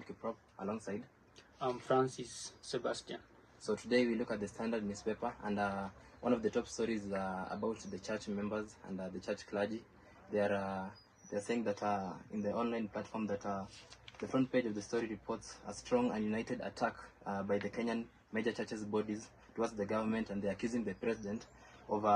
Kiprop alongside. I'm Francis Sebastian. So today we look at the Standard newspaper, and one of the top stories is about the church members and the church clergy. They're saying that in the online platform that the front page of the story reports a strong and united attack by the Kenyan major churches bodies towards the government, and they're accusing the president of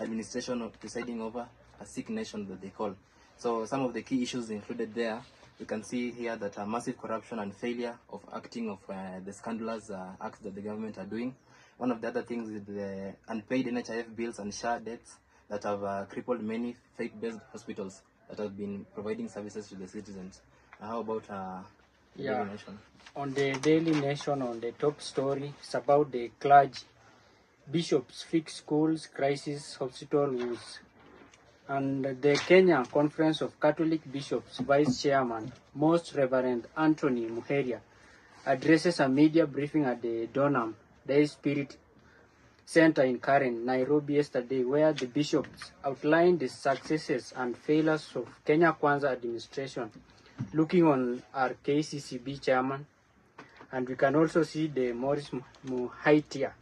administration of presiding over a sick nation that they call. So some of the key issues included there, we can see here that massive corruption and failure of acting of the scandalous acts that the government are doing. One of the other things is the unpaid NHIF bills and SHA debts that have crippled many faith-based hospitals that have been providing services to the citizens. How about Daily Nation? On the Daily Nation, on the top story, it's about the clergy. Bishops fix schools, crisis, hospital woes. And the Kenya Conference of Catholic Bishops Vice Chairman, Most Reverend Anthony Muheria, addresses a media briefing at the Donham Day Spirit Center in Karen, Nairobi yesterday, where the bishops outlined the successes and failures of Kenya Kwanza administration, looking on our KCCB chairman, and we can also see the Morris Muhaitia.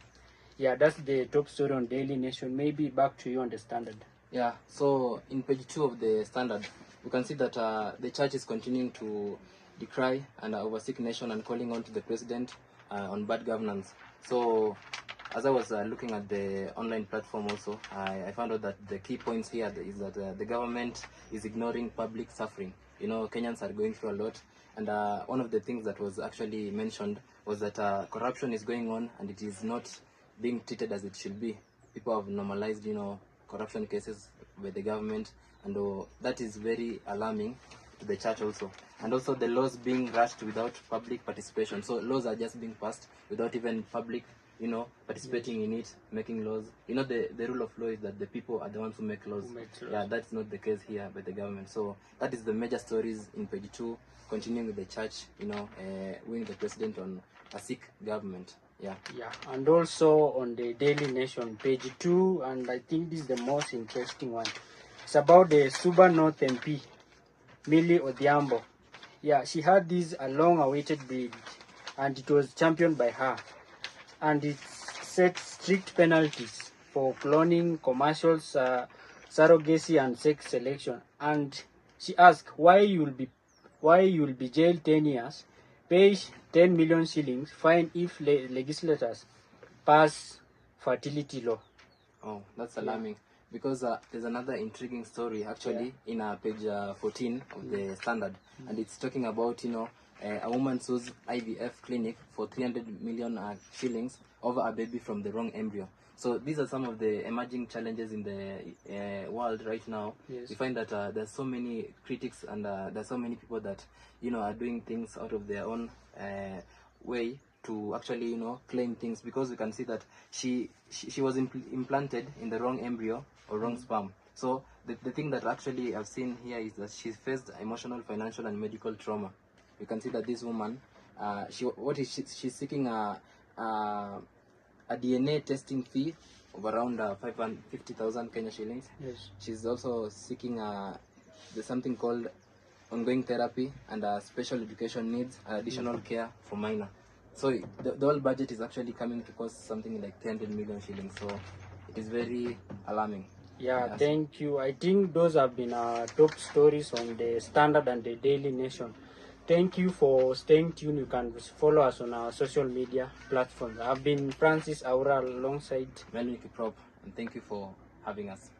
Yeah, that's the top story on Daily Nation. Maybe back to you on the Standard. Yeah, so in page 2 of the Standard, we can see that the church is continuing to decry and overseek nation and calling on to the president on bad governance. So as I was looking at the online platform also, I found out that the key points here is that the government is ignoring public suffering. You know, Kenyans are going through a lot, and one of the things that was actually mentioned was that corruption is going on and it is not being treated as it should be. People have normalized, you know, corruption cases by the government, and that is very alarming to the church also. And also the laws being rushed without public participation. So laws are just being passed without even public, you know, participating in it, making laws. You know, the rule of law is that the people are the ones who make laws. Yeah, that's not the case here by the government. So that is the major stories in page 2, continuing with the church, you know, winning the president on a sick government. Yeah, and also on the Daily Nation, page 2, and I think this is the most interesting one. It's about the Suba North MP, Millie Odhiambo. Yeah, she had this a long-awaited bid, and it was championed by her. And it set strict penalties for cloning, commercials, surrogacy, and sex selection. And she asked why you will be jailed 10 years, pay 10 million shillings, fine if legislators pass fertility law. Oh, that's alarming. Because there's another intriguing story actually in page 14 of the Standard, and it's talking about, you know, a woman sues IVF clinic for 300 million shillings over a baby from the wrong embryo. So these are some of the emerging challenges in the world right now. Yes. We find that there's so many critics, and there's so many people that, you know, are doing things out of their own way to actually, you know, claim things, because we can see that she was implanted in the wrong embryo or wrong sperm. So the thing that actually I've seen here is that she faced emotional, financial, and medical trauma. You can see that this woman, she's seeking a DNA testing fee of around 550,000 Kenya shillings. Yes. She's also seeking there's something called ongoing therapy and special education needs, additional care for minor. So the whole budget is actually coming to cost something like 300 million shillings. So it is very alarming. Yeah, thank you. I think those have been our top stories on the Standard and the Daily Nation. Thank you for staying tuned. You can follow us on our social media platforms. I've been Francis Aura alongside Melvin Kiprop, and thank you for having us.